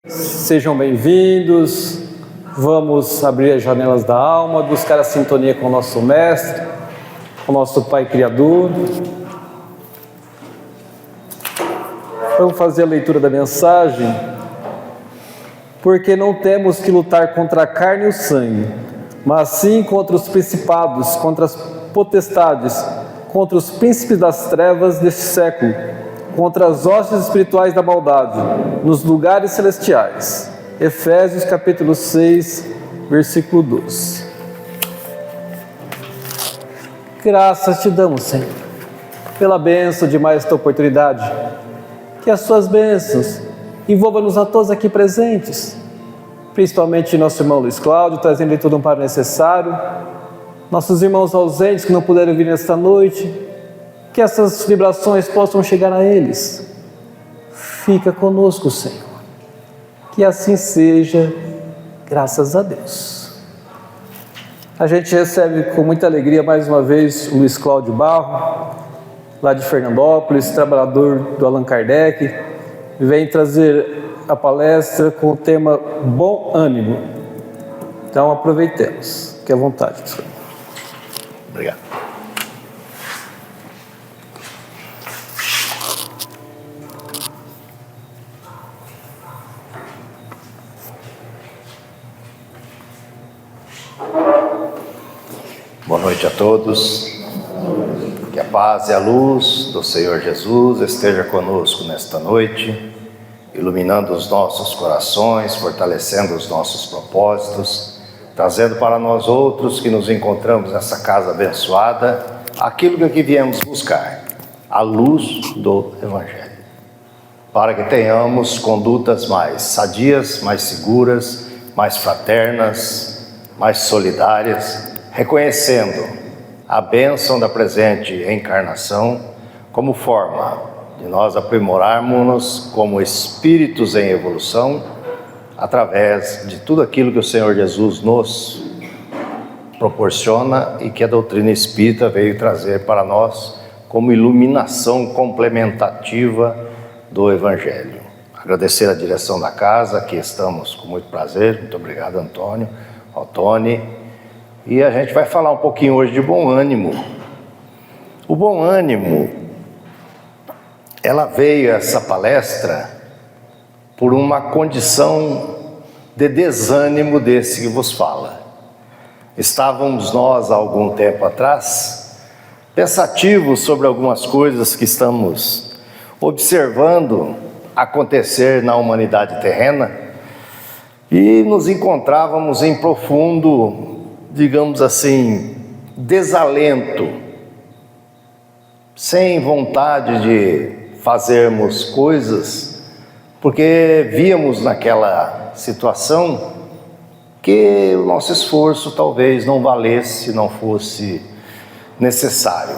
Sejam bem-vindos. Vamos abrir as janelas da alma, buscar a sintonia com o nosso Mestre, com o nosso Pai Criador. Vamos fazer a leitura da mensagem. Porque não temos que lutar contra a carne e o sangue, mas sim contra os principados, contra as potestades, contra os príncipes das trevas deste século, contra as hostes espirituais da maldade, nos lugares celestiais. Efésios capítulo 6, versículo 12. Graças te damos, Senhor, pela bênção de mais esta oportunidade. Que as suas bênçãos envolvam-nos a todos aqui presentes, principalmente nosso irmão Luiz Cláudio, trazendo todo um amparo necessário, nossos irmãos ausentes que não puderam vir nesta noite, que essas vibrações possam chegar a eles. Fica conosco, Senhor. Que assim seja, graças a Deus. A gente recebe com muita alegria mais uma vez o Luiz Cláudio Barro, lá de Fernandópolis, trabalhador do Allan Kardec, vem trazer a palestra com o tema Bom Ânimo. Então aproveitemos. Fique à vontade, senhor. Obrigado. Boa noite a todos. Que a paz e a luz do Senhor Jesus esteja conosco nesta noite, iluminando os nossos corações, fortalecendo os nossos propósitos, trazendo para nós outros que nos encontramos nessa casa abençoada, aquilo que aqui viemos buscar, a luz do Evangelho, para que tenhamos condutas mais sadias, mais seguras, mais fraternas, mais solidárias, reconhecendo a bênção da presente encarnação como forma de nós aprimorarmos-nos como espíritos em evolução, através de tudo aquilo que o Senhor Jesus nos proporciona e que a doutrina espírita veio trazer para nós como iluminação complementativa do Evangelho. Agradecer a direção da casa, aqui estamos com muito prazer. Muito obrigado, Antônio, Tony. E a gente vai falar um pouquinho hoje de bom ânimo. O bom ânimo, ela veio, essa palestra, por uma condição de desânimo desse que vos fala. Estávamos nós, há algum tempo atrás, pensativos sobre algumas coisas que estamos observando acontecer na humanidade terrena e nos encontrávamos em profundo, digamos assim, desalento, sem vontade de fazermos coisas, porque víamos naquela situação que o nosso esforço talvez não valesse, não fosse necessário.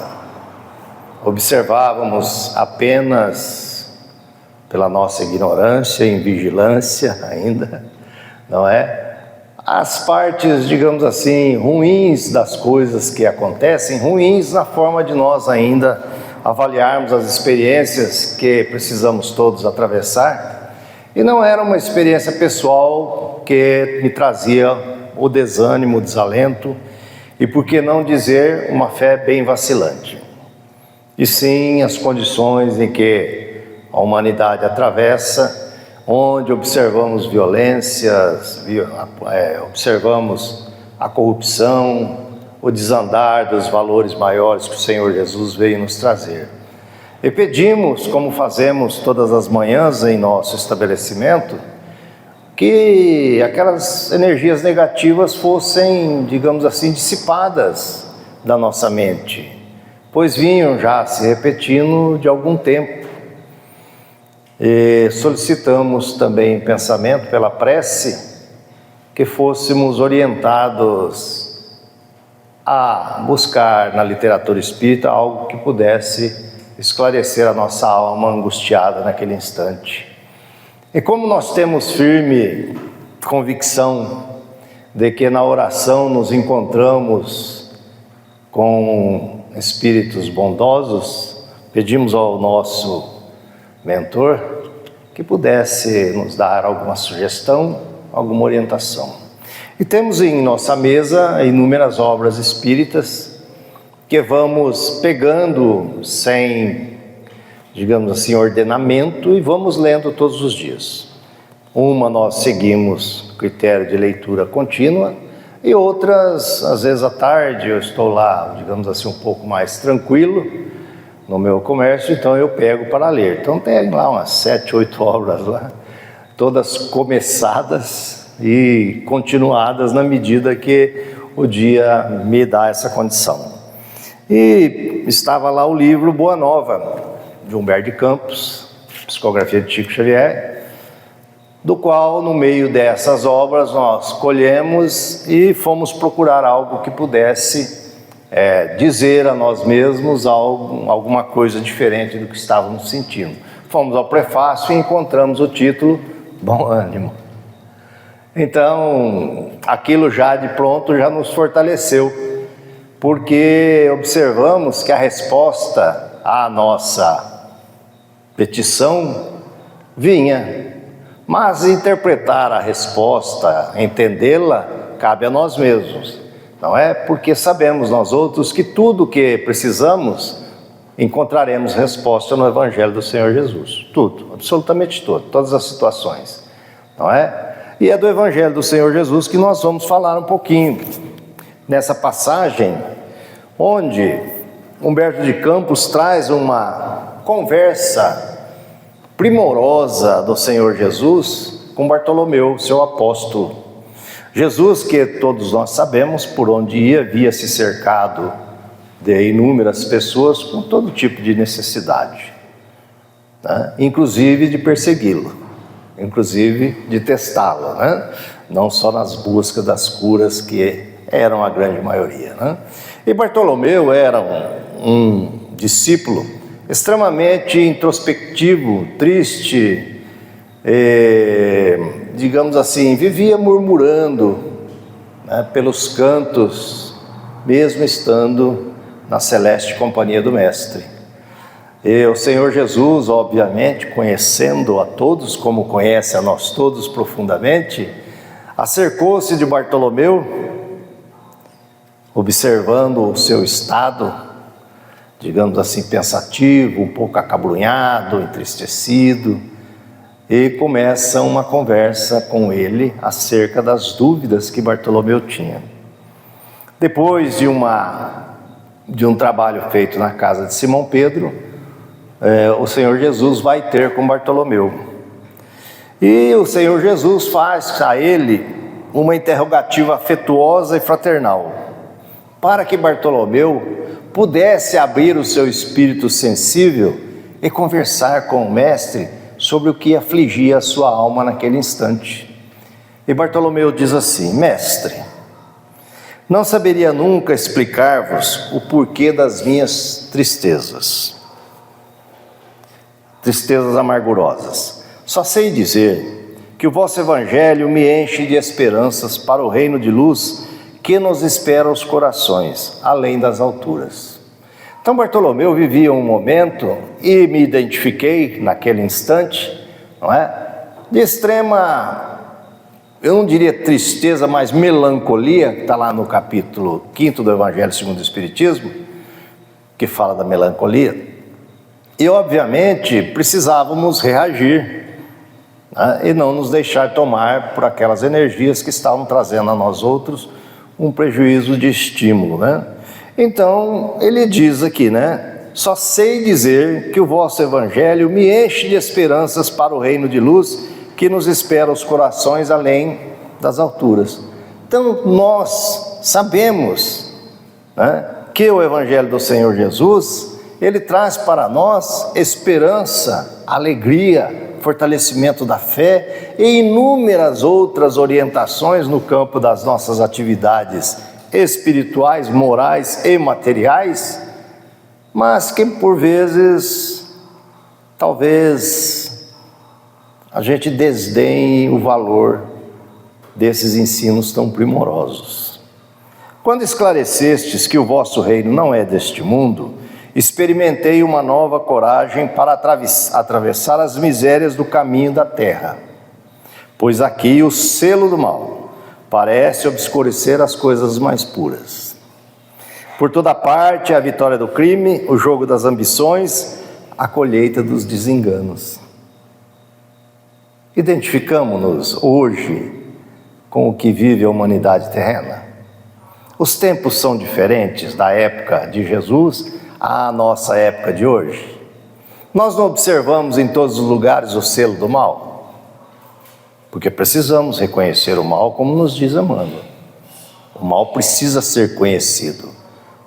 Observávamos apenas pela nossa ignorância, invigilância ainda, não é? As partes, digamos assim, ruins das coisas que acontecem, ruins na forma de nós ainda avaliarmos as experiências que precisamos todos atravessar. E não era uma experiência pessoal que me trazia o desânimo, o desalento, e por que não dizer uma fé bem vacilante. E sim as condições em que a humanidade atravessa, onde observamos violências, observamos a corrupção, o desandar dos valores maiores que o Senhor Jesus veio nos trazer. E pedimos, como fazemos todas as manhãs em nosso estabelecimento, que aquelas energias negativas fossem, digamos assim, dissipadas da nossa mente, pois vinham já se repetindo de algum tempo. E solicitamos também em pensamento, pela prece, que fôssemos orientados a buscar na literatura espírita algo que pudesse esclarecer a nossa alma angustiada naquele instante. E como nós temos firme convicção de que na oração nos encontramos com espíritos bondosos, pedimos ao nosso mentor que pudesse nos dar alguma sugestão, alguma orientação. E temos em nossa mesa inúmeras obras espíritas que vamos pegando sem, digamos assim, ordenamento e vamos lendo todos os dias. Uma nós seguimos critério de leitura contínua e outras, às vezes à tarde, eu estou lá, digamos assim, um pouco mais tranquilo no meu comércio, então eu pego para ler. Então tem lá umas 7, 8 obras lá, todas começadas e continuadas na medida que o dia me dá essa condição. E estava lá o livro Boa Nova, de Humberto de Campos, psicografia de Chico Xavier, do qual, no meio dessas obras, nós colhemos e fomos procurar algo que pudesse dizer a nós mesmos alguma coisa diferente do que estávamos sentindo. Fomos ao prefácio e encontramos o título Bom Ânimo. Então, aquilo já de pronto já nos fortaleceu, porque observamos que a resposta à nossa petição vinha, mas interpretar a resposta, entendê-la, cabe a nós mesmos, não é? Porque sabemos nós outros que tudo que precisamos encontraremos resposta no Evangelho do Senhor Jesus, tudo, absolutamente tudo, todas as situações, não é? E é do Evangelho do Senhor Jesus que nós vamos falar um pouquinho, nessa passagem, onde Humberto de Campos traz uma conversa primorosa do Senhor Jesus com Bartolomeu, seu apóstolo. Jesus, que todos nós sabemos, por onde ia, via-se cercado de inúmeras pessoas com todo tipo de necessidade, né? Inclusive de persegui-lo, inclusive de testá-lo, né? Não só nas buscas das curas, que eram a grande maioria, né? E Bartolomeu era um discípulo extremamente introspectivo, triste, digamos assim, vivia murmurando, né, pelos cantos, mesmo estando na celeste companhia do Mestre. E o Senhor Jesus, obviamente, conhecendo a todos como conhece a nós todos profundamente, acercou-se de Bartolomeu, observando o seu estado, digamos assim, pensativo, um pouco acabrunhado, entristecido, e começa uma conversa com ele acerca das dúvidas que Bartolomeu tinha. Depois de um trabalho feito na casa de Simão Pedro, o Senhor Jesus vai ter com Bartolomeu. E o Senhor Jesus faz a ele uma interrogativa afetuosa e fraternal, para que Bartolomeu pudesse abrir o seu espírito sensível e conversar com o Mestre sobre o que afligia a sua alma naquele instante. E Bartolomeu diz assim: Mestre, não saberia nunca explicar-vos o porquê das minhas tristezas amargurosas. Só sei dizer que o vosso Evangelho me enche de esperanças para o reino de luz que nos espera os corações, além das alturas. Então Bartolomeu vivia um momento, e me identifiquei naquele instante, não é? De extrema, eu não diria tristeza, mas melancolia, que está lá no capítulo 5 do Evangelho segundo o Espiritismo, que fala da melancolia. E obviamente precisávamos reagir, né? E não nos deixar tomar por aquelas energias que estavam trazendo a nós outros um prejuízo de estímulo, né? Então ele diz aqui, né? Só sei dizer que o vosso Evangelho me enche de esperanças para o reino de luz que nos espera os corações além das alturas. Então nós sabemos, né, que o Evangelho do Senhor Jesus, ele traz para nós esperança, alegria, fortalecimento da fé e inúmeras outras orientações no campo das nossas atividades espirituais, morais e materiais, mas que por vezes, talvez, a gente desdenhe o valor desses ensinos tão primorosos. Quando esclarecestes que o vosso reino não é deste mundo, experimentei uma nova coragem para atravessar as misérias do caminho da terra, pois aqui o selo do mal parece obscurecer as coisas mais puras. Por toda parte, a vitória do crime, o jogo das ambições, a colheita dos desenganos. Identificamos-nos hoje com o que vive a humanidade terrena? Os tempos são diferentes da época de Jesus à nossa época de hoje. Nós não observamos em todos os lugares o selo do mal, porque precisamos reconhecer o mal, como nos diz Emmanuel. O mal precisa ser conhecido,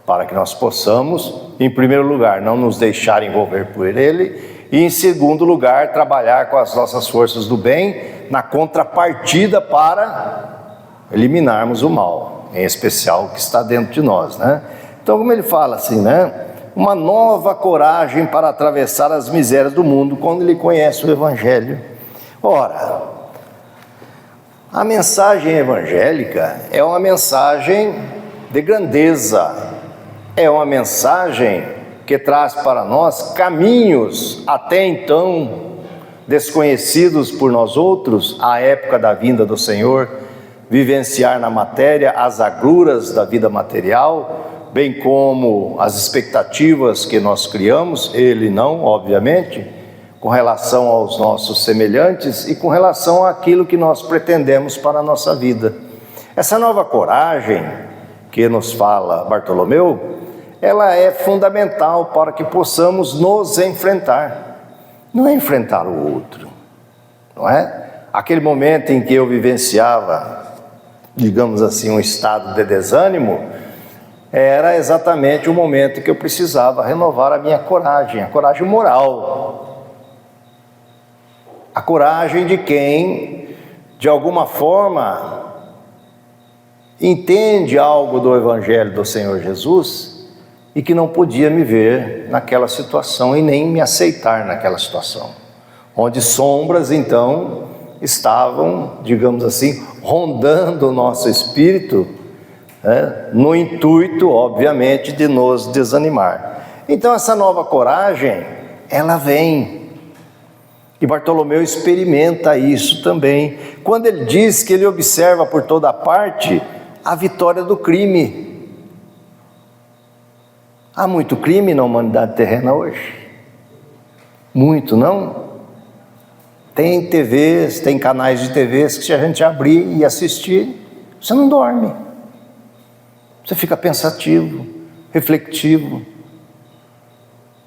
para que nós possamos, em primeiro lugar, não nos deixar envolver por ele, e em segundo lugar, trabalhar com as nossas forças do bem, na contrapartida para eliminarmos o mal, em especial o que está dentro de nós, né? Então, como ele fala assim, né? Uma nova coragem para atravessar as misérias do mundo, quando ele conhece o Evangelho. Ora, a mensagem evangélica é uma mensagem de grandeza, é uma mensagem que traz para nós caminhos até então desconhecidos por nós outros, à época da vinda do Senhor, vivenciar na matéria as agruras da vida material, bem como as expectativas que nós criamos, ele não, obviamente, com relação aos nossos semelhantes e com relação àquilo que nós pretendemos para a nossa vida. Essa nova coragem que nos fala Bartolomeu, ela é fundamental para que possamos nos enfrentar. Não é enfrentar o outro, não é? Aquele momento em que eu vivenciava, digamos assim, um estado de desânimo, era exatamente o momento que eu precisava renovar a minha coragem, a coragem moral. A coragem de quem, de alguma forma, entende algo do Evangelho do Senhor Jesus e que não podia me ver naquela situação e nem me aceitar naquela situação, onde sombras então estavam, digamos assim, rondando o nosso espírito, no intuito, obviamente, de nos desanimar. Então essa nova coragem, ela vem, e Bartolomeu experimenta isso também, quando ele diz que ele observa por toda parte a vitória do crime. Há muito crime na humanidade terrena hoje? Muito, não? Tem TVs, tem canais de TVs que se a gente abrir e assistir, você não dorme. Você fica pensativo, reflexivo,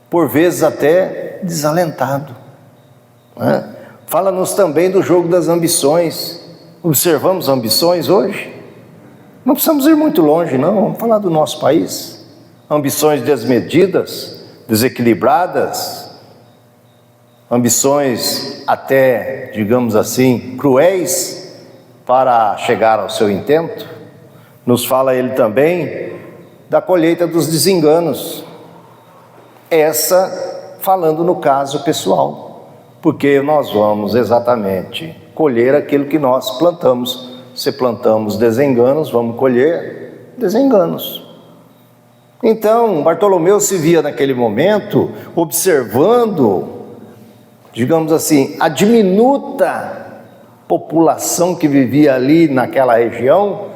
por vezes até desalentado. Fala-nos também do jogo das ambições. Observamos ambições hoje? Não precisamos ir muito longe, não. Vamos falar do nosso país. Ambições desmedidas, desequilibradas, ambições até, digamos assim, cruéis para chegar ao seu intento. Nos fala ele também da colheita dos desenganos, essa falando no caso pessoal, porque nós vamos exatamente colher aquilo que nós plantamos. Se plantamos desenganos, vamos colher desenganos. Então, Bartolomeu se via naquele momento observando, digamos assim, a diminuta população que vivia ali naquela região,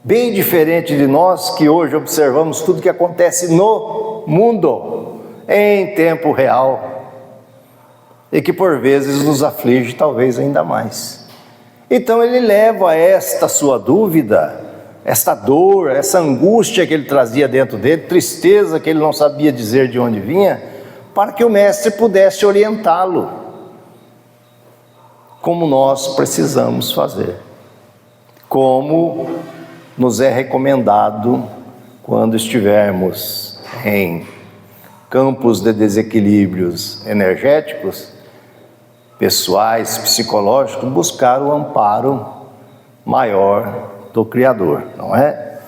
bem diferente de nós que hoje observamos tudo que acontece no mundo, em tempo real, e que por vezes nos aflige talvez ainda mais. Então ele leva esta sua dúvida, esta dor, essa angústia que ele trazia dentro dele, tristeza que ele não sabia dizer de onde vinha, para que o mestre pudesse orientá-lo, como nós precisamos fazer, como nos é recomendado quando estivermos em campos de desequilíbrios energéticos, pessoais, psicológicos, buscar o amparo maior do Criador, não é?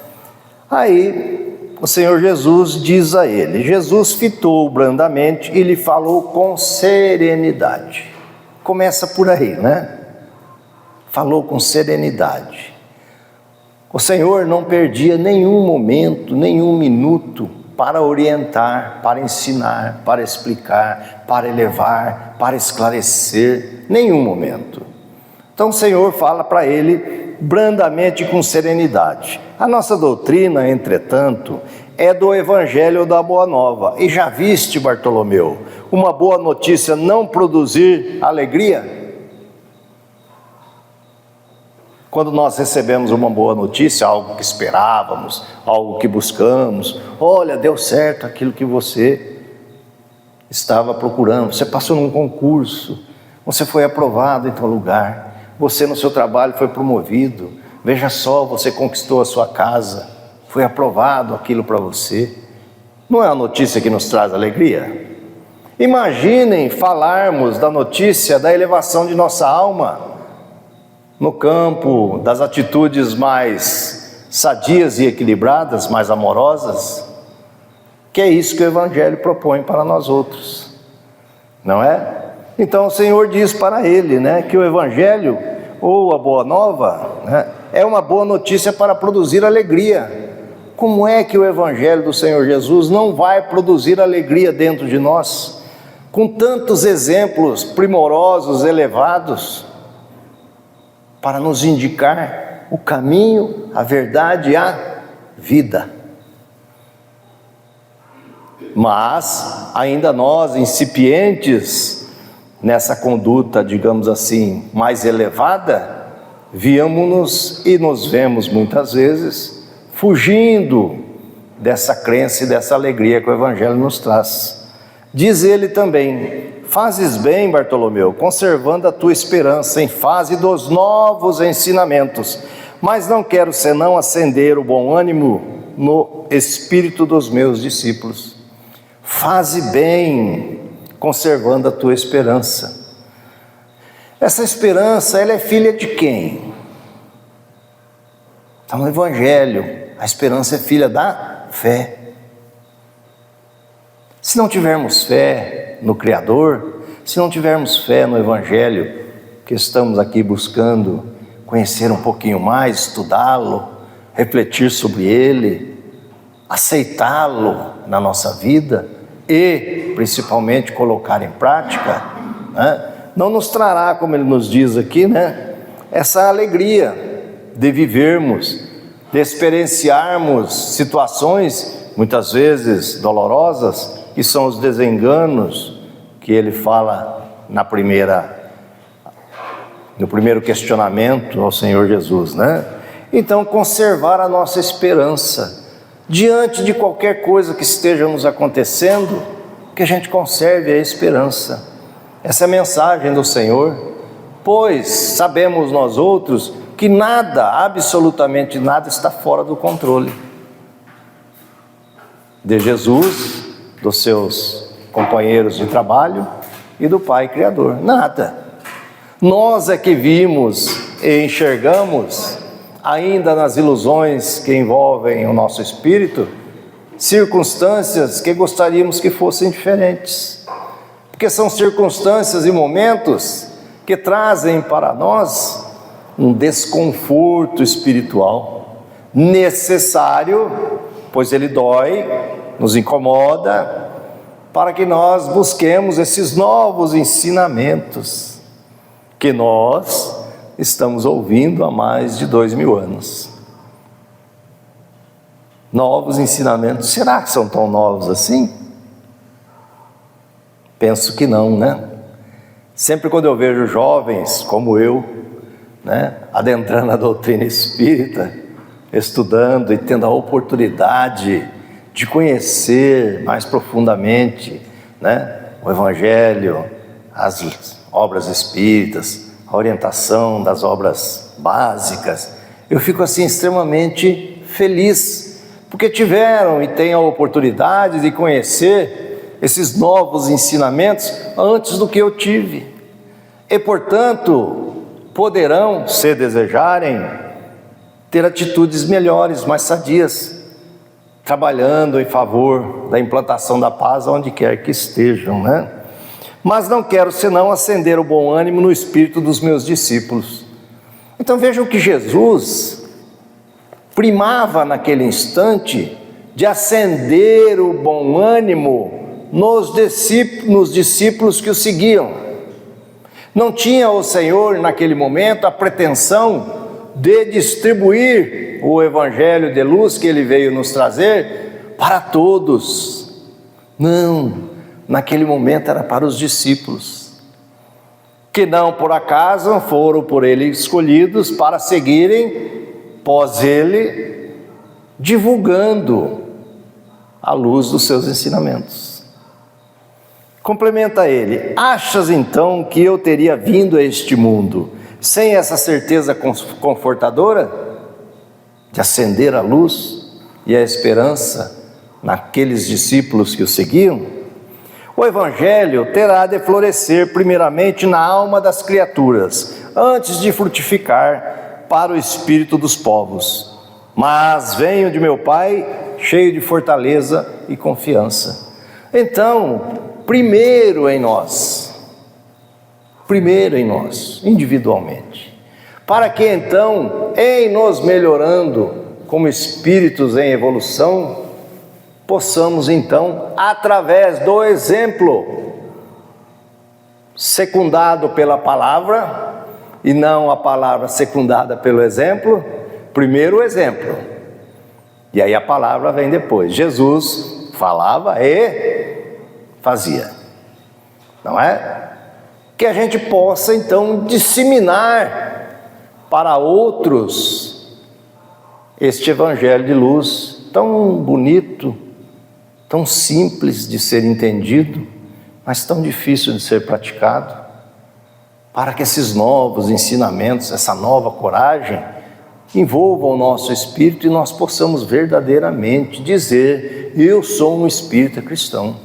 Aí o Senhor Jesus diz a ele, Jesus fitou brandamente e lhe falou com serenidade. Começa por aí, né? Falou com serenidade. O Senhor não perdia nenhum momento, nenhum minuto para orientar, para ensinar, para explicar, para elevar, para esclarecer, nenhum momento. Então o Senhor fala para ele brandamente e com serenidade. A nossa doutrina, entretanto, é do Evangelho da Boa Nova. E já viste, Bartolomeu, uma boa notícia não produzir alegria? Quando nós recebemos uma boa notícia, algo que esperávamos, algo que buscamos, olha, deu certo aquilo que você estava procurando, você passou num concurso, você foi aprovado em tal lugar, você no seu trabalho foi promovido, veja só, você conquistou a sua casa, foi aprovado aquilo para você. Não é a notícia que nos traz alegria? Imaginem falarmos da notícia da elevação de nossa alma, no campo das atitudes mais sadias e equilibradas, mais amorosas, que é isso que o Evangelho propõe para nós outros, não é? Então o Senhor diz para ele, né, que o Evangelho, ou a Boa Nova, né, é uma boa notícia para produzir alegria. Como é que o Evangelho do Senhor Jesus não vai produzir alegria dentro de nós, com tantos exemplos primorosos, elevados, para nos indicar o caminho, a verdade e a vida? Mas ainda nós, incipientes nessa conduta, digamos assim, mais elevada, viemos-nos e nos vemos muitas vezes fugindo dessa crença e dessa alegria que o Evangelho nos traz. Diz ele também: fazes bem, Bartolomeu, conservando a tua esperança em face dos novos ensinamentos, mas não quero senão acender o bom ânimo no espírito dos meus discípulos. Faze bem, conservando a tua esperança. Essa esperança, ela é filha de quem? Está no Evangelho. A esperança é filha da fé. Se não tivermos fé no Criador, se não tivermos fé no Evangelho, que estamos aqui buscando conhecer um pouquinho mais, estudá-lo, refletir sobre ele, aceitá-lo na nossa vida e, principalmente, colocar em prática, né, não nos trará, como ele nos diz aqui, né, essa alegria de vivermos, de experienciarmos situações, muitas vezes dolorosas, que são os desenganos que ele fala no primeiro questionamento ao Senhor Jesus, né? Então, conservar a nossa esperança diante de qualquer coisa que esteja nos acontecendo, que a gente conserve a esperança. Essa é a mensagem do Senhor, pois sabemos nós outros que nada, absolutamente nada, está fora do controle de Jesus, dos seus companheiros de trabalho e do Pai Criador. Nada. Nós é que vimos e enxergamos, ainda nas ilusões que envolvem o nosso espírito, circunstâncias que gostaríamos que fossem diferentes, porque são circunstâncias e momentos que trazem para nós um desconforto espiritual necessário, pois ele dói, nos incomoda, para que nós busquemos esses novos ensinamentos que nós estamos ouvindo há mais de 2000 anos. Novos ensinamentos, será que são tão novos assim? Penso que não, né? Sempre quando eu vejo jovens como eu, né, adentrando a doutrina espírita, estudando e tendo a oportunidade de conhecer mais profundamente, né, o Evangelho, as obras espíritas, a orientação das obras básicas, eu fico assim extremamente feliz, porque tiveram e têm a oportunidade de conhecer esses novos ensinamentos antes do que eu tive, e portanto poderão, se desejarem, ter atitudes melhores, mais sadias, trabalhando em favor da implantação da paz onde quer que estejam, né? Mas não quero senão acender o bom ânimo no espírito dos meus discípulos. Então vejam que Jesus primava naquele instante de acender o bom ânimo nos discípulos que o seguiam. Não tinha o Senhor, naquele momento, a pretensão de distribuir o evangelho de luz que ele veio nos trazer para todos. Não, naquele momento era para os discípulos, que não por acaso foram por ele escolhidos para seguirem pós ele, divulgando a luz dos seus ensinamentos. Complementa ele: achas então que eu teria vindo a este mundo sem essa certeza confortadora de acender a luz e a esperança naqueles discípulos que o seguiam? O Evangelho terá de florescer primeiramente na alma das criaturas, antes de frutificar para o espírito dos povos. Mas venho de meu Pai cheio de fortaleza e confiança. Então, primeiro em nós, individualmente, para que então, em nos melhorando como espíritos em evolução, possamos então, através do exemplo, secundado pela palavra, e não a palavra secundada pelo exemplo, primeiro o exemplo, e aí a palavra vem depois. Jesus falava e fazia, não é? Que a gente possa então disseminar para outros este evangelho de luz tão bonito, tão simples de ser entendido, mas tão difícil de ser praticado, para que esses novos ensinamentos, essa nova coragem, envolvam o nosso espírito e nós possamos verdadeiramente dizer: eu sou um espírita cristão.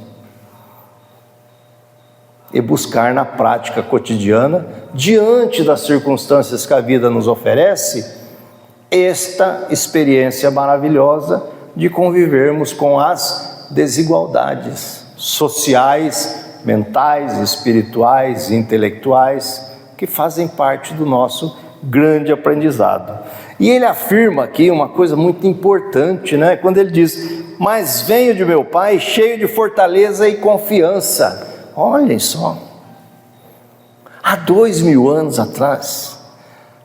E buscar na prática cotidiana, diante das circunstâncias que a vida nos oferece, esta experiência maravilhosa de convivermos com as desigualdades sociais, mentais, espirituais, intelectuais, que fazem parte do nosso grande aprendizado. E ele afirma aqui uma coisa muito importante, né? Quando ele diz: mas venho de meu Pai cheio de fortaleza e confiança. Olhem só, há 2000 anos atrás,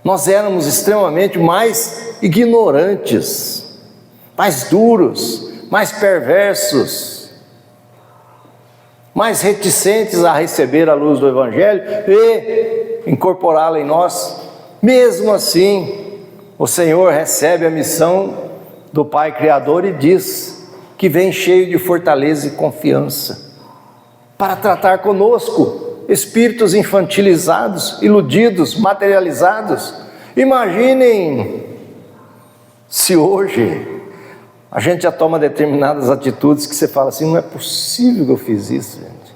nós éramos extremamente mais ignorantes, mais duros, mais perversos, mais reticentes a receber a luz do Evangelho e incorporá-la em nós. Mesmo assim, o Senhor recebe a missão do Pai Criador e diz que vem cheio de fortaleza e confiança para tratar conosco, espíritos infantilizados, iludidos, materializados. Imaginem se hoje a gente já toma determinadas atitudes que você fala assim: não é possível que eu fiz isso, gente.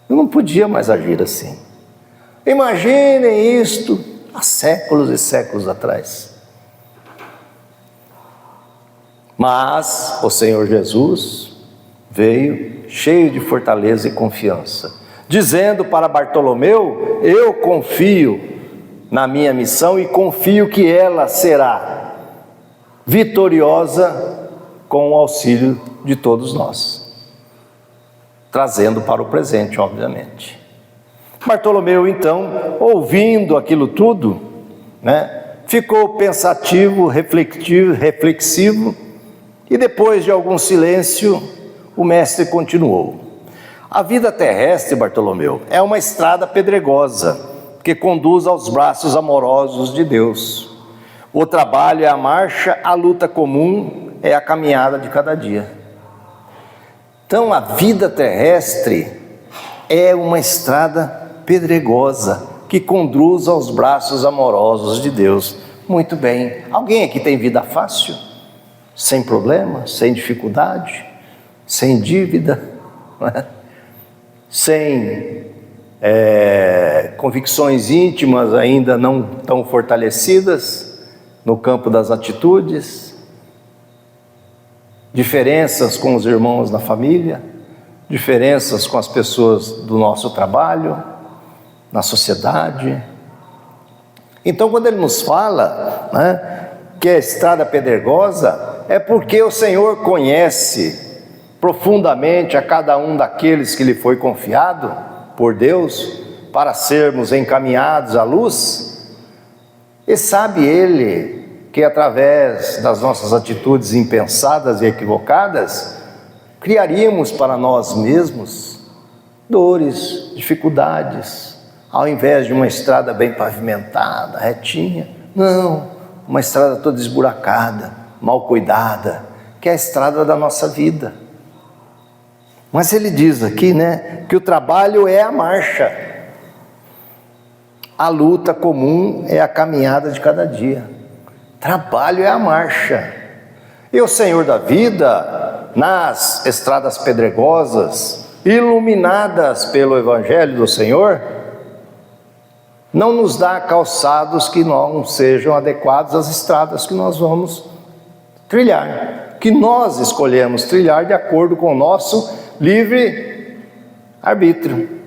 Eu não podia mais agir assim. Imaginem isto há séculos e séculos atrás. Mas o Senhor Jesus veio cheio de fortaleza e confiança, dizendo para Bartolomeu: eu confio na minha missão e confio que ela será vitoriosa com o auxílio de todos nós, trazendo para o presente, obviamente. Bartolomeu, então, ouvindo aquilo tudo, ficou pensativo, reflexivo, e depois de algum silêncio, o mestre continuou: a vida terrestre, Bartolomeu, é uma estrada pedregosa que conduz aos braços amorosos de Deus. O trabalho é a marcha, a luta comum é a caminhada de cada dia. Então a vida terrestre é uma estrada pedregosa que conduz aos braços amorosos de Deus. Muito bem, alguém aqui tem vida fácil? Sem problema, sem dificuldade, sem dívida, sem convicções íntimas ainda não tão fortalecidas no campo das atitudes, diferenças com os irmãos na família, diferenças com as pessoas do nosso trabalho, na sociedade. Então, quando ele nos fala que a estrada pedregosa é porque o Senhor conhece profundamente a cada um daqueles que lhe foi confiado por Deus para sermos encaminhados à luz, e sabe Ele que através das nossas atitudes impensadas e equivocadas, criaríamos para nós mesmos dores, dificuldades, ao invés de uma estrada bem pavimentada, retinha, não, uma estrada toda esburacada, mal cuidada, que é a estrada da nossa vida. Mas ele diz aqui, que o trabalho é a marcha, a luta comum é a caminhada de cada dia. Trabalho é a marcha. E o Senhor da vida, nas estradas pedregosas, iluminadas pelo Evangelho do Senhor, não nos dá calçados que não sejam adequados às estradas que nós vamos trilhar, que nós escolhemos trilhar de acordo com o nosso livre arbítrio.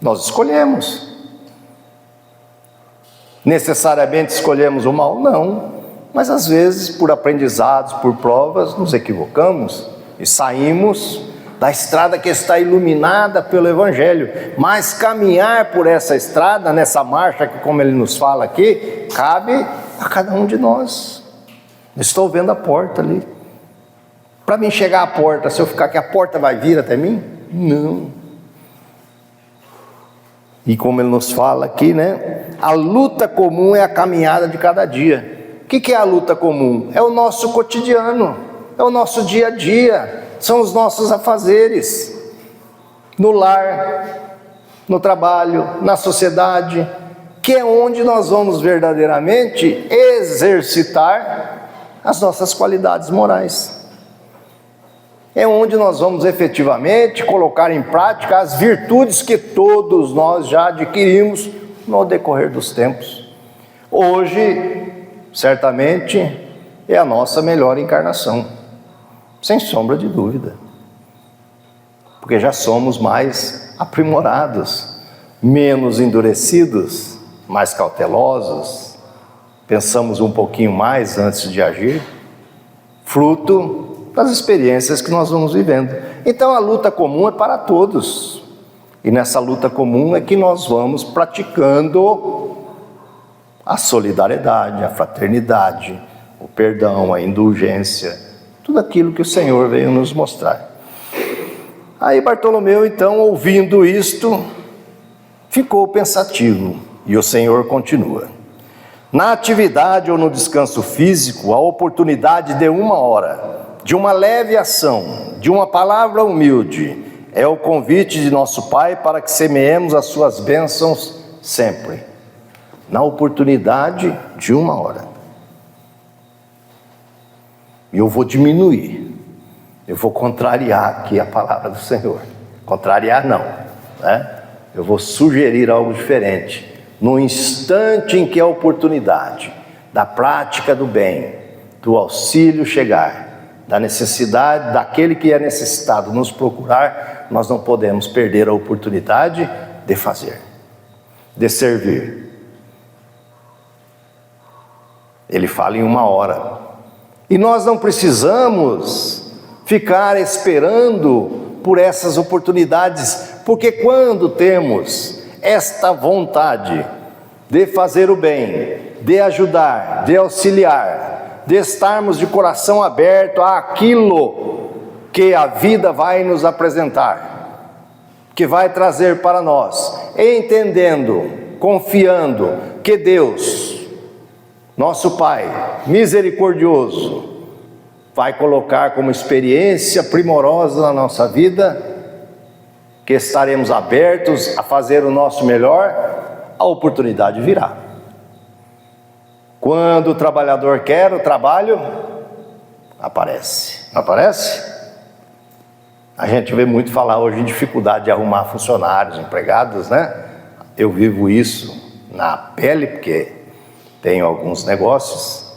Nós escolhemos. Necessariamente escolhemos o mal? Não. Mas às vezes, por aprendizados, por provas, nos equivocamos e saímos da estrada que está iluminada pelo Evangelho. Mas caminhar por essa estrada, nessa marcha que, como ele nos fala aqui, cabe a cada um de nós. Estou vendo a porta ali. Para mim chegar à porta, se eu ficar aqui, a porta vai vir até mim? Não. E como ele nos fala aqui, a luta comum é a caminhada de cada dia. O que é a luta comum? É o nosso cotidiano, é o nosso dia a dia, são os nossos afazeres, no lar, no trabalho, na sociedade, que é onde nós vamos verdadeiramente exercitar as nossas qualidades morais. É onde nós vamos efetivamente colocar em prática as virtudes que todos nós já adquirimos no decorrer dos tempos. Hoje, certamente, é a nossa melhor encarnação, sem sombra de dúvida, porque já somos mais aprimorados, menos endurecidos, mais cautelosos, pensamos um pouquinho mais antes de agir, fruto das experiências que nós vamos vivendo. Então a luta comum é para todos, e nessa luta comum é que nós vamos praticando a solidariedade, a fraternidade, o perdão, a indulgência, tudo aquilo que o Senhor veio nos mostrar. Aí Bartolomeu, então, ouvindo isto, ficou pensativo, e o Senhor continua. Na atividade ou no descanso físico, a oportunidade de 1 hora, de uma leve ação, de uma palavra humilde, é o convite de nosso Pai para que semeemos as suas bênçãos sempre. Na oportunidade de 1 hora. E eu vou diminuir, eu vou contrariar aqui a palavra do Senhor. Contrariar não, eu vou sugerir algo diferente. No instante em que a oportunidade da prática do bem, do auxílio chegar, da necessidade daquele que é necessitado nos procurar, nós não podemos perder a oportunidade de fazer, de servir. Ele fala em 1 hora. E nós não precisamos ficar esperando por essas oportunidades, porque quando temos esta vontade de fazer o bem, de ajudar, de auxiliar, de estarmos de coração aberto àquilo que a vida vai nos apresentar, que vai trazer para nós, entendendo, confiando que Deus, nosso Pai misericordioso, vai colocar como experiência primorosa na nossa vida, que estaremos abertos a fazer o nosso melhor, a oportunidade virá. Quando o trabalhador quer, o trabalho aparece. Não aparece? A gente vê muito falar hoje em dificuldade de arrumar funcionários, empregados, Eu vivo isso na pele, porque tenho alguns negócios,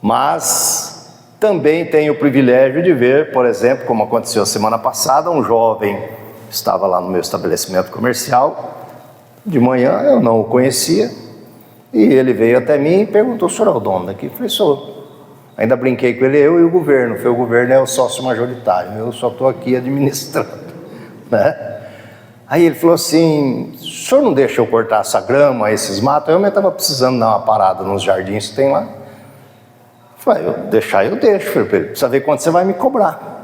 mas também tenho o privilégio de ver, por exemplo, como aconteceu semana passada, um jovem estava lá no meu estabelecimento comercial, de manhã eu não o conhecia, e ele veio até mim e perguntou: o senhor é o dono daqui? Eu falei: sou. Ainda brinquei com ele, eu e o governo. O governo é o sócio majoritário, eu só estou aqui administrando, né? Aí ele falou assim, o senhor não deixa eu cortar essa grama, esses matos? Eu estava precisando dar uma parada nos jardins que tem lá. Falei, eu deixo. Falei, precisa ver quanto você vai me cobrar.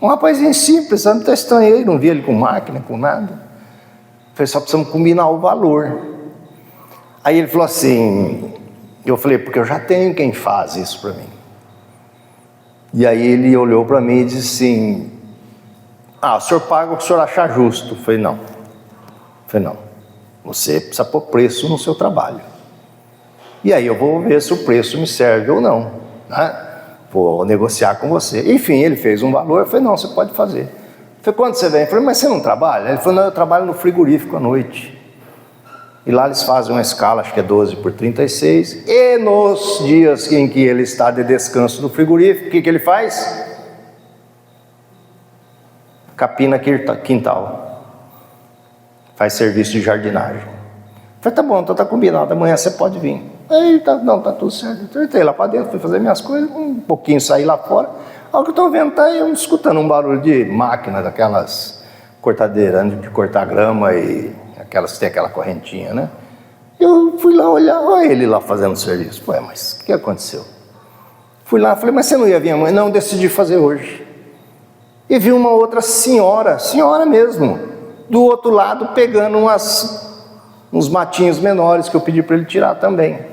Um rapazinho simples, eu não estranhei, não vi ele com máquina, com nada. Falei, só precisamos combinar o valor. Aí ele falou assim, eu falei, porque eu já tenho quem faz isso para mim. E aí ele olhou para mim e disse assim, o senhor paga o que o senhor achar justo. Eu falei, não. Você precisa pôr preço no seu trabalho. E aí eu vou ver se o preço me serve ou não, né? Vou negociar com você. Enfim, ele fez um valor, eu falei, não, você pode fazer. Eu falei, quando você vem? Eu falei, mas você não trabalha? Ele falou, não, eu trabalho no frigorífico à noite. E lá eles fazem uma escala, acho que é 12 por 36. E nos dias em que ele está de descanso no frigorífico, o que ele faz? Capina quintal. Faz serviço de jardinagem. Eu falei, tá bom, então tá combinado, amanhã você pode vir. Aí, tá tudo certo. Eu entrei lá para dentro, fui fazer minhas coisas, um pouquinho saí lá fora. Ao que eu estou vendo, tá eu escutando um barulho de máquina, daquelas cortadeiras, de cortar grama e aquelas que tem aquela correntinha, né? Eu fui lá olhar, olha ele lá fazendo serviço. Falei, mas o que aconteceu? Fui lá, falei, mas você não ia vir amanhã? Não, decidi fazer hoje. E vi uma outra senhora mesmo, do outro lado, pegando uns matinhos menores que eu pedi para ele tirar também.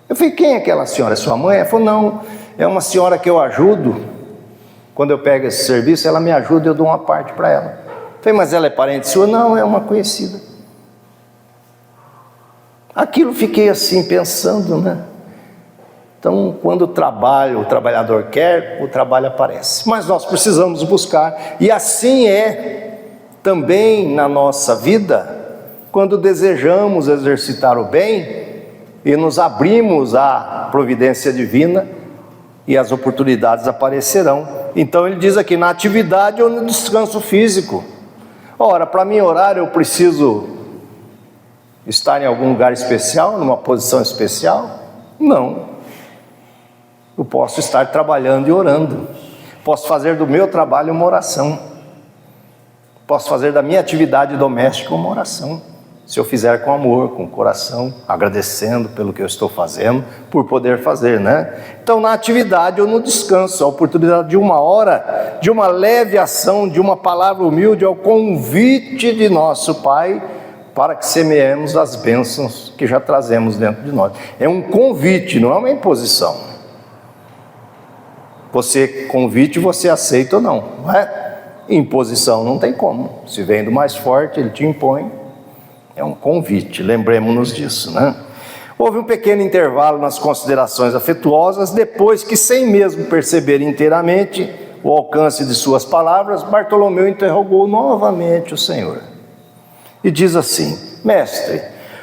Eu falei, quem é aquela senhora? É sua mãe? Ela falou, não, é uma senhora que eu ajudo. Quando eu pego esse serviço, ela me ajuda e eu dou uma parte para ela. Eu falei, mas ela é parente sua? Não, é uma conhecida. Aquilo fiquei assim pensando, né? Então, quando o trabalhador quer, o trabalho aparece. Mas nós precisamos buscar, e assim é também na nossa vida, quando desejamos exercitar o bem e nos abrimos à providência divina e as oportunidades aparecerão. Então ele diz aqui, na atividade ou no descanso físico. Ora, para mim orar eu preciso estar em algum lugar especial, numa posição especial? Não. Eu posso estar trabalhando e orando. Posso fazer do meu trabalho uma oração. Posso fazer da minha atividade doméstica uma oração. Se eu fizer com amor, com coração, agradecendo pelo que eu estou fazendo, por poder fazer, né? Então, na atividade ou no descanso, a oportunidade de uma hora, de uma leve ação, de uma palavra humilde, é o convite de nosso Pai para que semeemos as bênçãos que já trazemos dentro de nós. É um convite, não é uma imposição. Você convite, você aceita ou não, não é? Imposição não tem como. Se vem do mais forte, ele te impõe. É um convite, lembremos-nos disso, né? Houve um pequeno intervalo nas considerações afetuosas, depois que, sem mesmo perceber inteiramente o alcance de suas palavras, Bartolomeu interrogou novamente o Senhor. E diz assim, mestre,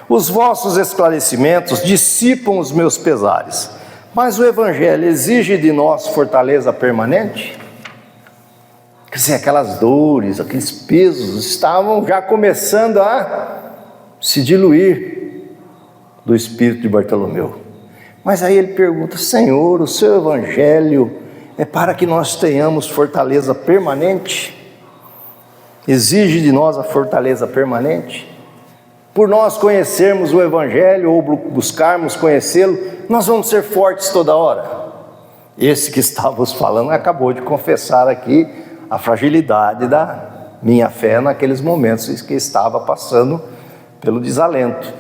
os vossos esclarecimentos dissipam os meus pesares, mas o Evangelho exige de nós fortaleza permanente? Quer dizer, aquelas dores, aqueles pesos estavam já começando a se diluir do espírito de Bartolomeu. Mas aí ele pergunta, Senhor, o seu Evangelho é para que nós tenhamos fortaleza permanente? Exige de nós a fortaleza permanente? Por nós conhecermos o Evangelho ou buscarmos conhecê-lo, nós vamos ser fortes toda hora? Esse que estávamos falando acabou de confessar aqui a fragilidade da minha fé naqueles momentos que estava passando pelo desalento,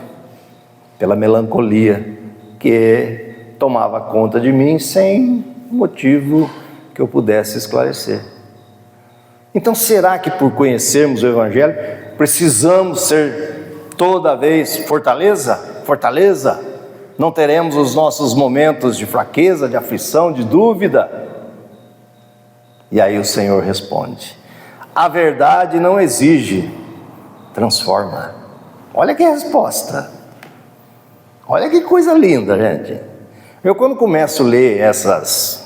pela melancolia que tomava conta de mim sem motivo que eu pudesse esclarecer. Então, será que por conhecermos o Evangelho precisamos ser toda vez fortaleza? Não teremos os nossos momentos de fraqueza, de aflição, de dúvida? E aí o Senhor responde, a verdade não exige, transforma. Olha que resposta, olha que coisa linda, gente. Eu quando começo a ler essas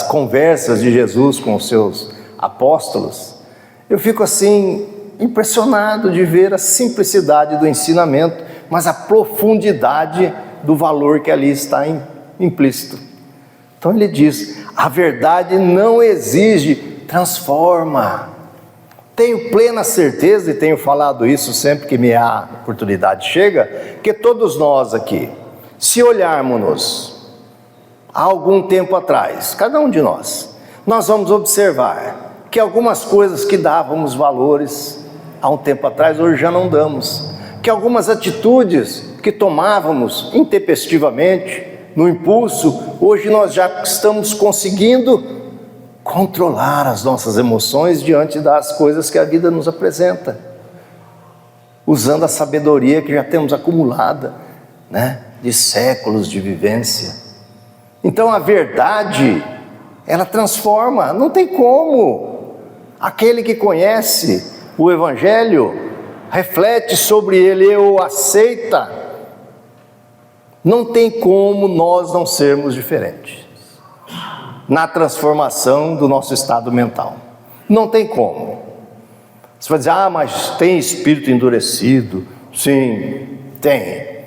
conversas de Jesus com os seus apóstolos, eu fico assim, impressionado de ver a simplicidade do ensinamento, mas a profundidade do valor que ali está implícito. Então ele diz: a verdade não exige, transforma. Tenho plena certeza, e tenho falado isso sempre que minha oportunidade chega, que todos nós aqui, se olharmos há algum tempo atrás, cada um de nós vamos observar que algumas coisas que dávamos valores há um tempo atrás, hoje já não damos. Que algumas atitudes que tomávamos intempestivamente, no impulso, hoje nós já estamos conseguindo controlar as nossas emoções diante das coisas que a vida nos apresenta, usando a sabedoria que já temos acumulada, de séculos de vivência. Então a verdade, ela transforma, não tem como. Aquele que conhece o Evangelho, reflete sobre ele ou aceita, não tem como nós não sermos diferentes na transformação do nosso estado mental. Não tem como. Você vai dizer: mas tem espírito endurecido. Sim, tem.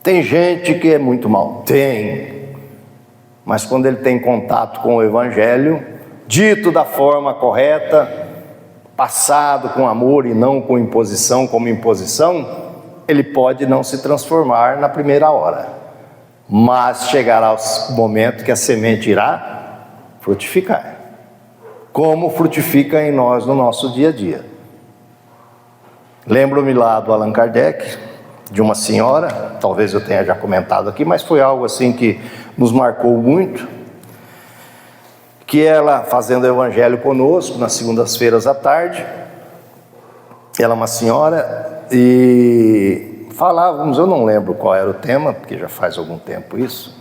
Tem gente que é muito mal. Tem. Mas quando ele tem contato com o Evangelho, dito da forma correta, passado com amor e não com imposição, como imposição, ele pode não se transformar na primeira hora, mas chegará o momento que a semente irá frutificar, como frutifica em nós no nosso dia a dia. Lembro-me lá do Allan Kardec, de uma senhora, talvez eu tenha já comentado aqui, mas foi algo assim que nos marcou muito, que ela, fazendo o Evangelho conosco, nas segundas-feiras à tarde, ela é uma senhora, e falávamos, eu não lembro qual era o tema, porque já faz algum tempo isso,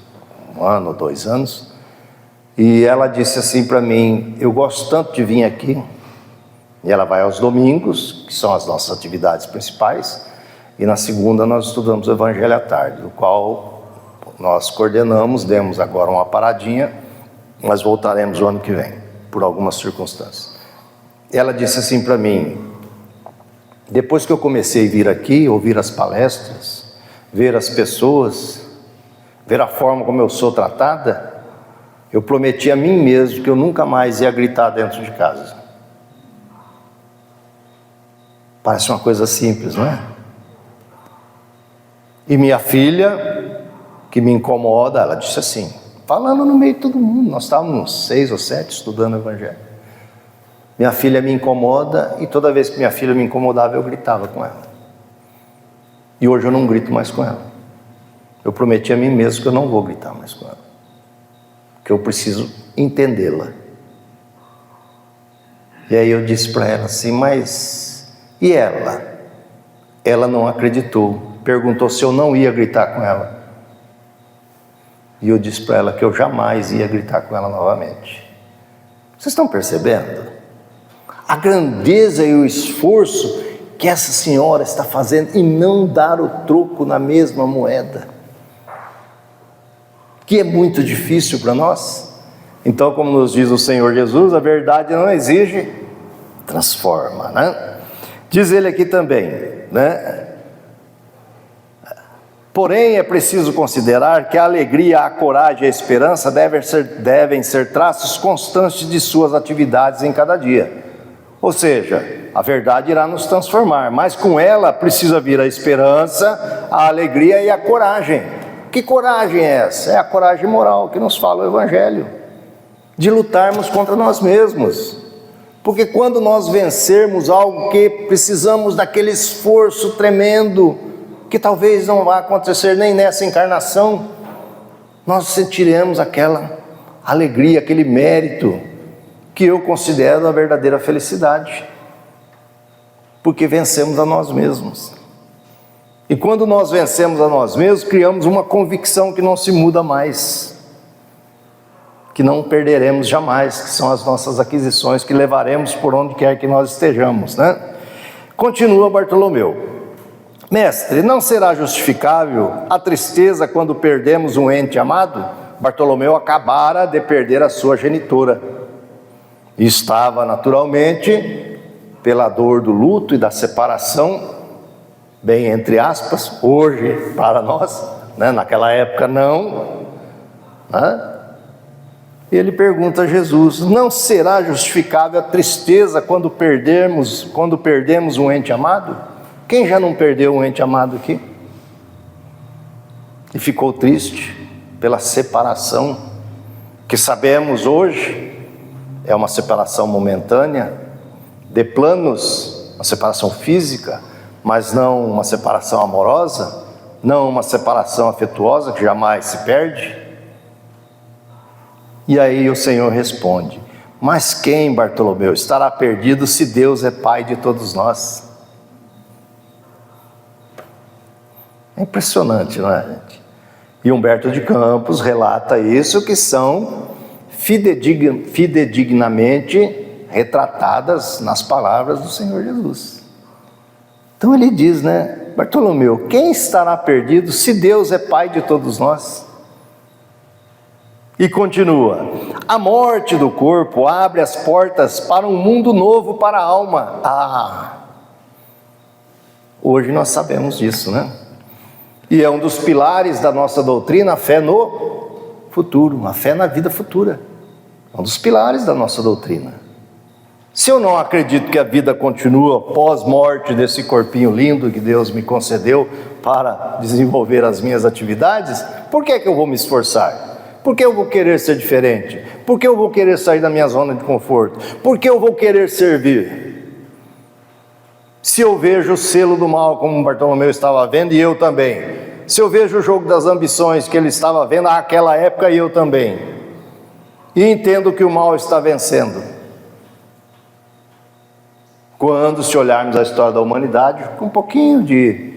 1 ano, 2 anos, e ela disse assim para mim: eu gosto tanto de vir aqui, e ela vai aos domingos, que são as nossas atividades principais, e na segunda nós estudamos o Evangelho à tarde, do qual nós coordenamos, demos agora uma paradinha, mas voltaremos o ano que vem, por algumas circunstâncias. Ela disse assim para mim: depois que eu comecei a vir aqui, ouvir as palestras, ver as pessoas, ver a forma como eu sou tratada, eu prometi a mim mesmo que eu nunca mais ia gritar dentro de casa. Parece uma coisa simples, não é? E minha filha, que me incomoda, ela disse assim, falando no meio de todo mundo, nós estávamos 6 ou 7 estudando o Evangelho. Minha filha me incomoda, e toda vez que minha filha me incomodava, eu gritava com ela. E hoje eu não grito mais com ela. Eu prometi a mim mesmo que eu não vou gritar mais com ela, que eu preciso entendê-la. E aí eu disse para ela assim: mas e ela? Ela não acreditou, perguntou se eu não ia gritar com ela. E eu disse para ela que eu jamais ia gritar com ela novamente. Vocês estão percebendo a grandeza e o esforço que essa senhora está fazendo em não dar o troco na mesma moeda, que é muito difícil para nós? Então, como nos diz o Senhor Jesus, a verdade não exige, transforma, né? Diz ele aqui também, né? Porém, é preciso considerar que a alegria, a coragem e a esperança devem ser traços constantes de suas atividades em cada dia. Ou seja, a verdade irá nos transformar, mas com ela precisa vir a esperança, a alegria e a coragem. Que coragem é essa? É a coragem moral que nos fala o Evangelho, de lutarmos contra nós mesmos. Porque quando nós vencermos algo que precisamos daquele esforço tremendo, que talvez não vá acontecer nem nessa encarnação, nós sentiremos aquela alegria, aquele mérito, que eu considero a verdadeira felicidade, porque vencemos a nós mesmos. E quando nós vencemos a nós mesmos, criamos uma convicção que não se muda mais, que não perderemos jamais, que são as nossas aquisições, que levaremos por onde quer que nós estejamos, né? Continua Bartolomeu: mestre, não será justificável a tristeza quando perdemos um ente amado? Bartolomeu acabara de perder a sua genitora, e estava naturalmente, pela dor do luto e da separação, bem entre aspas, hoje para nós, né? Naquela época não, né? E ele pergunta a Jesus: não será justificável a tristeza quando perdemos um ente amado? Quem já não perdeu um ente amado aqui? E ficou triste pela separação, que sabemos hoje é uma separação momentânea, de planos, uma separação física, mas não uma separação amorosa, não uma separação afetuosa que jamais se perde. E aí o Senhor responde: mas quem, Bartolomeu, estará perdido se Deus é Pai de todos nós? É impressionante, não é, gente? E Humberto de Campos relata isso, que são fidedignamente retratadas nas palavras do Senhor Jesus. Então ele diz, né, Bartolomeu, quem estará perdido se Deus é Pai de todos nós? E continua: a morte do corpo abre as portas para um mundo novo para a alma. Hoje nós sabemos disso, né? E é um dos pilares da nossa doutrina, a fé no futuro, a fé na vida futura. É um dos pilares da nossa doutrina. Se eu não acredito que a vida continua pós-morte desse corpinho lindo que Deus me concedeu para desenvolver as minhas atividades, por que eu vou me esforçar? Por que eu vou querer ser diferente? Por que eu vou querer sair da minha zona de conforto? Por que eu vou querer servir? Se eu vejo o selo do mal como Bartolomeu estava vendo, e eu também. Se eu vejo o jogo das ambições que ele estava vendo naquela época, e eu também. E entendo que o mal está vencendo. Quando, se olharmos a história da humanidade, com um pouquinho de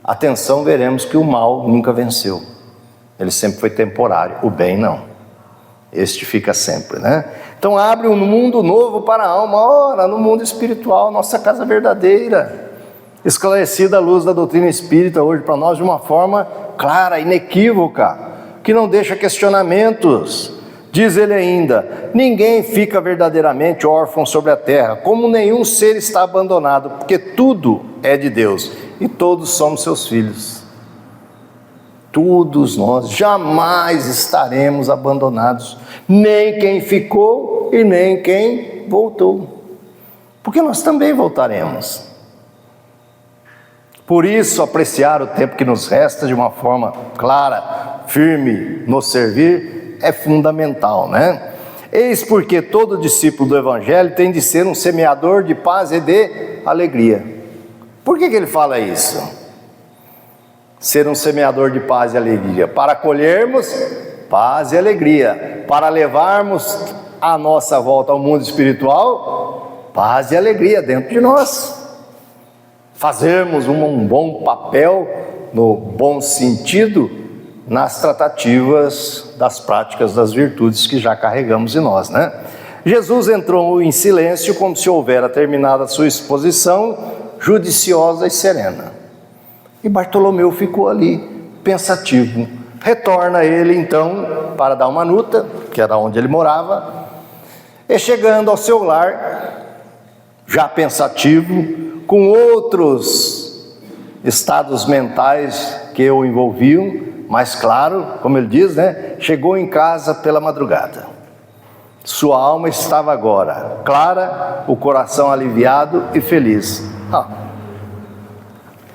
atenção, veremos que o mal nunca venceu. Ele sempre foi temporário, o bem não. Este fica sempre, né? Então abre um mundo novo para a alma. Ora, no mundo espiritual, nossa casa verdadeira, esclarecida à luz da doutrina espírita hoje para nós de uma forma clara, inequívoca, que não deixa questionamentos. Diz ele ainda: ninguém fica verdadeiramente órfão sobre a terra, como nenhum ser está abandonado, porque tudo é de Deus e todos somos seus filhos. Todos nós jamais estaremos abandonados, nem quem ficou e nem quem voltou, porque nós também voltaremos. Por isso, apreciar o tempo que nos resta de uma forma clara, firme, nos servir, é fundamental, né? Eis porque todo discípulo do Evangelho tem de ser um semeador de paz e de alegria. Por que ele fala isso? Ser um semeador de paz e alegria, para colhermos paz e alegria, para levarmos a nossa volta ao mundo espiritual, paz e alegria dentro de nós, fazermos um bom papel, no bom sentido, nas tratativas das práticas das virtudes que já carregamos em nós, né? Jesus entrou em silêncio, como se houvera terminado a sua exposição, judiciosa e serena. E Bartolomeu ficou ali, pensativo. Retorna ele então para dar uma nuta, que era onde ele morava, e chegando ao seu lar, já pensativo, com outros estados mentais que o envolviam, mas claro, como ele diz, né? Chegou em casa pela madrugada. Sua alma estava agora clara, o coração aliviado e feliz.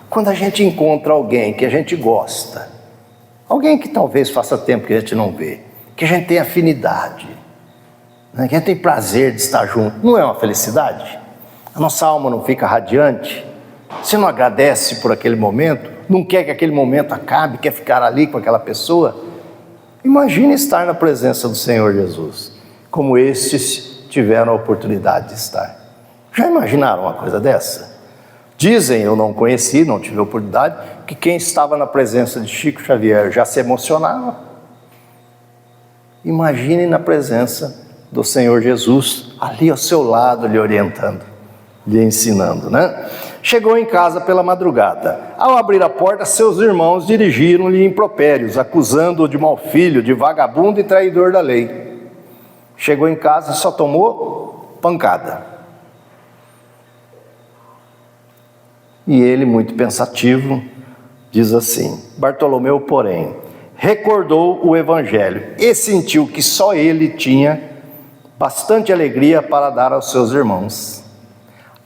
Quando a gente encontra alguém que a gente gosta, alguém que talvez faça tempo que a gente não vê, que a gente tem afinidade, né, que a gente tem prazer de estar junto, não é uma felicidade? A nossa alma não fica radiante? Você não agradece por aquele momento? Não quer que aquele momento acabe, quer ficar ali com aquela pessoa? Imagine estar na presença do Senhor Jesus, como estes tiveram a oportunidade de estar. Já imaginaram uma coisa dessa? Dizem, eu não conheci, não tive a oportunidade, que quem estava na presença de Chico Xavier já se emocionava. Imagine na presença do Senhor Jesus, ali ao seu lado, lhe orientando, lhe ensinando, né? Chegou em casa pela madrugada. Ao abrir a porta, seus irmãos dirigiram-lhe impropérios, acusando-o de mau filho, de vagabundo e traidor da lei. Chegou em casa, só tomou pancada. E ele, muito pensativo, diz assim: Bartolomeu, porém, recordou o Evangelho e sentiu que só ele tinha bastante alegria para dar aos seus irmãos.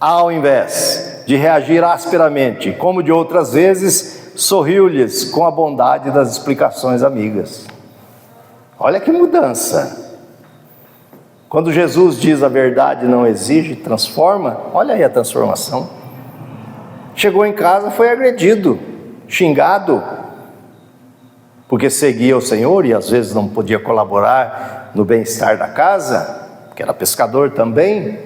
Ao invés de reagir asperamente, como de outras vezes, sorriu-lhes com a bondade das explicações amigas. Olha que mudança! Quando Jesus diz a verdade não exige, transforma, olha aí a transformação. Chegou em casa, foi agredido, xingado, porque seguia o Senhor e às vezes não podia colaborar no bem-estar da casa, porque era pescador também,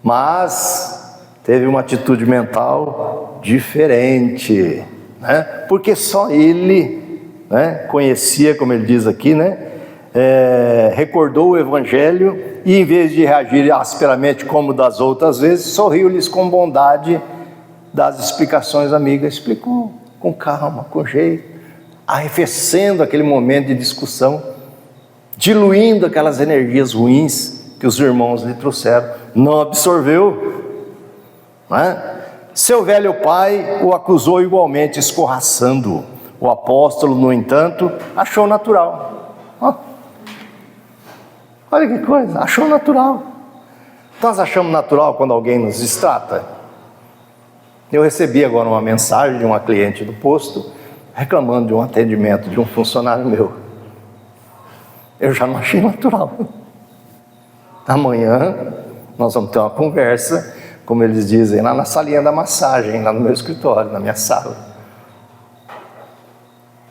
mas teve uma atitude mental diferente, né? Porque só ele, né, conhecia, como ele diz aqui, né? Recordou o Evangelho e, em vez de reagir asperamente como das outras vezes, sorriu-lhes com bondade das explicações amigas. Explicou com calma, com jeito, arrefecendo aquele momento de discussão, diluindo aquelas energias ruins que os irmãos lhe trouxeram. Não absorveu, né? Seu velho pai o acusou igualmente, escorraçando-o. O apóstolo, no entanto, achou natural. Olha que coisa, achou natural. Nós achamos natural quando alguém nos distrata. Eu recebi agora uma mensagem de uma cliente do posto reclamando de um atendimento de um funcionário meu. Eu já não achei natural. Amanhã nós vamos ter uma conversa, como eles dizem, lá na salinha da massagem, lá no meu escritório, na minha sala.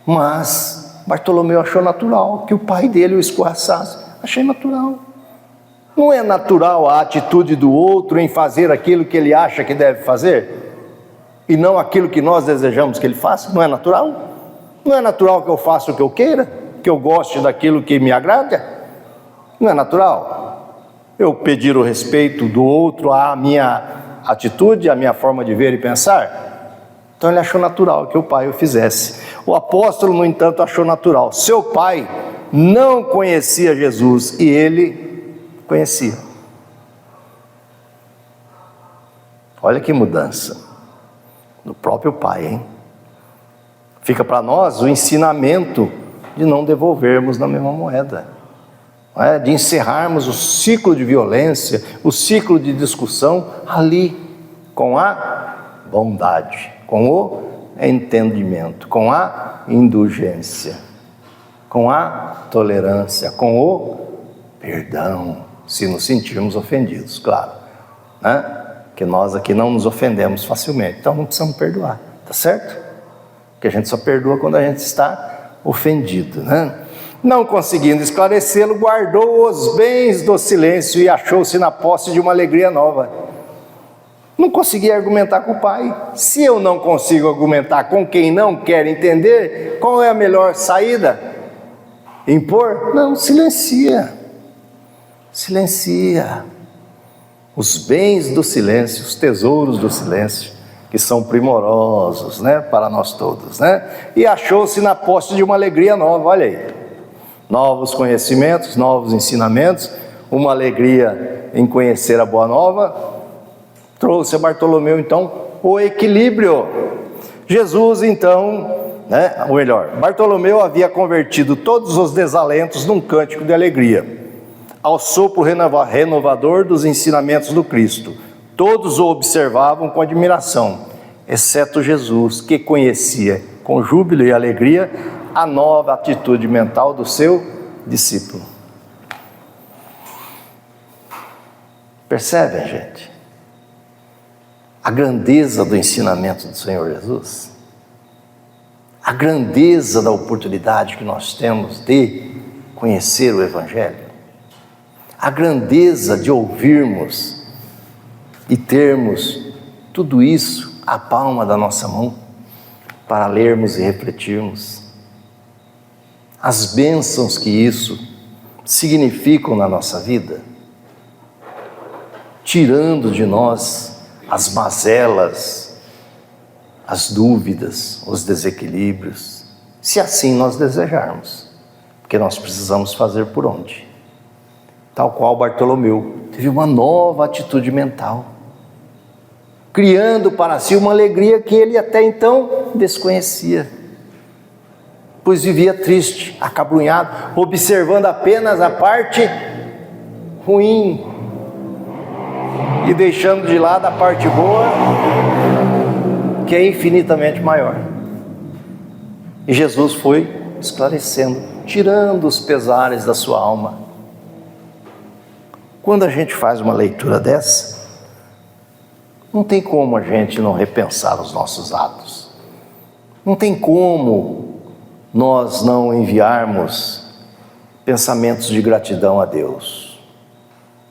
Mas Bartolomeu achou natural que o pai dele o escorraçasse. Achei natural. Não é natural a atitude do outro em fazer aquilo que ele acha que deve fazer e não aquilo que nós desejamos que ele faça? Não é natural? Não é natural que eu faça o que eu queira, que eu goste daquilo que me agrada? Não é natural eu pedir o respeito do outro à minha atitude, à minha forma de ver e pensar? Então ele achou natural que o pai o fizesse. O apóstolo, no entanto, achou natural. Seu pai não conhecia Jesus e ele conhecia. Olha que mudança do próprio pai, hein? Fica para nós o ensinamento de não devolvermos na mesma moeda, não é? De encerrarmos o ciclo de violência, o ciclo de discussão ali, com a bondade, com o entendimento, com a indulgência, com a tolerância, com o perdão, se nos sentirmos ofendidos, claro, né? Que nós aqui não nos ofendemos facilmente, então não precisamos perdoar, tá certo? Porque a gente só perdoa quando a gente está ofendido, né? Não conseguindo esclarecê-lo, guardou os bens do silêncio e achou-se na posse de uma alegria nova. Não conseguia argumentar com o pai. Se eu não consigo argumentar com quem não quer entender, qual é a melhor saída? Impor? Não, silencia. Silencia. Os bens do silêncio, os tesouros do silêncio, que são primorosos, né, para nós todos, né? E achou-se na posse de uma alegria nova, olha aí. Novos conhecimentos, novos ensinamentos, uma alegria em conhecer a boa nova, trouxe a Bartolomeu, então, o equilíbrio. Jesus, então, né, ou melhor, Bartolomeu havia convertido todos os desalentos num cântico de alegria, ao sopro renovador dos ensinamentos do Cristo. Todos o observavam com admiração, exceto Jesus, que conhecia com júbilo e alegria a nova atitude mental do seu discípulo. Percebem, gente? A grandeza do ensinamento do Senhor Jesus, a grandeza da oportunidade que nós temos de conhecer o Evangelho, a grandeza de ouvirmos e termos tudo isso à palma da nossa mão para lermos e refletirmos, as bênçãos que isso significam na nossa vida, tirando de nós as mazelas, as dúvidas, os desequilíbrios, se assim nós desejarmos, porque nós precisamos fazer por onde? Tal qual Bartolomeu, teve uma nova atitude mental, criando para si uma alegria que ele até então desconhecia. pois vivia triste, acabrunhado, observando apenas a parte ruim e deixando de lado a parte boa, que é infinitamente maior. E Jesus foi esclarecendo, tirando os pesares da sua alma. Quando a gente faz uma leitura dessa, não tem como a gente não repensar os nossos atos. Não tem como nós não enviarmos pensamentos de gratidão a Deus.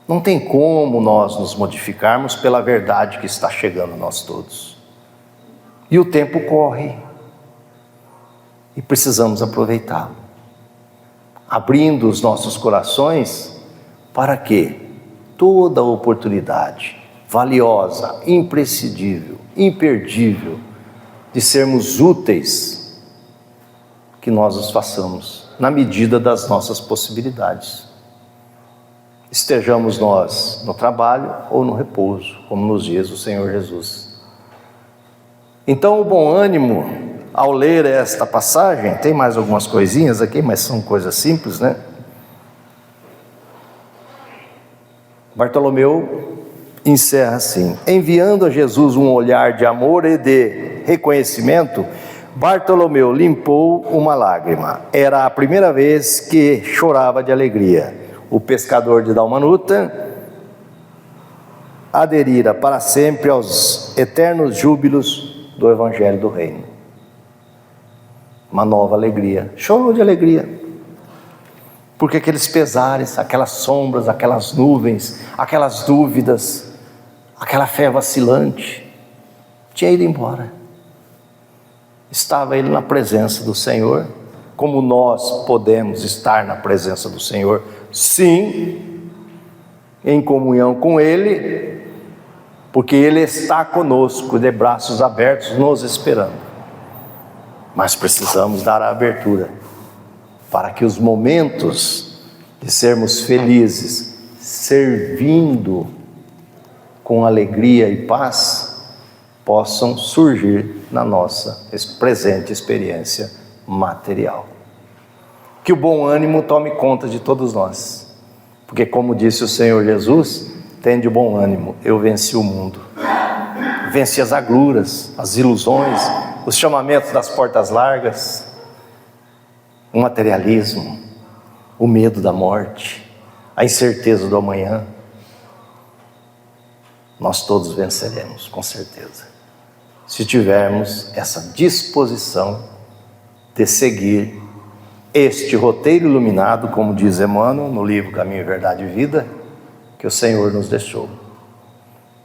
Não tem como nós nos modificarmos pela verdade que está chegando a nós todos. E o tempo corre. E precisamos aproveitar. Abrindo os nossos corações para que toda oportunidade valiosa, imprescindível, imperdível de sermos úteis, que nós os façamos na medida das nossas possibilidades. Estejamos nós no trabalho ou no repouso, como nos diz o Senhor Jesus. Então o bom ânimo, ao ler esta passagem, tem mais algumas coisinhas aqui, mas são coisas simples, né? Bartolomeu encerra assim: enviando a Jesus um olhar de amor e de reconhecimento, Bartolomeu limpou uma lágrima. Era a primeira vez que chorava de alegria. O pescador de Dalmanuta aderira para sempre aos eternos júbilos do Evangelho do Reino. Uma nova alegria, chorou de alegria. Porque aqueles pesares, aquelas sombras, aquelas nuvens, aquelas dúvidas, aquela fé vacilante, tinha ido embora. Estava ele na presença do Senhor, como nós podemos estar na presença do Senhor, sim, em comunhão com Ele, porque Ele está conosco, de braços abertos, nos esperando. Mas precisamos dar a abertura, para que os momentos de sermos felizes, servindo com alegria e paz, possam surgir na nossa presente experiência material. Que o bom ânimo tome conta de todos nós, porque como disse o Senhor Jesus, tende bom ânimo, eu venci o mundo. Venci as agruras, as ilusões, os chamamentos das portas largas, o materialismo, o medo da morte, a incerteza do amanhã. Nós todos venceremos, com certeza, se tivermos essa disposição de seguir este roteiro iluminado, como diz Emmanuel no livro Caminho, Verdade e Vida, que o Senhor nos deixou.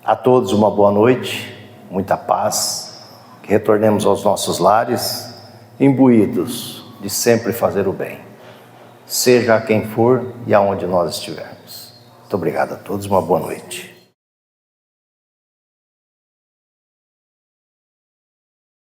A todos uma boa noite, muita paz, que retornemos aos nossos lares, imbuídos de sempre fazer o bem, seja a quem for e aonde nós estivermos. Muito obrigado a todos, uma boa noite.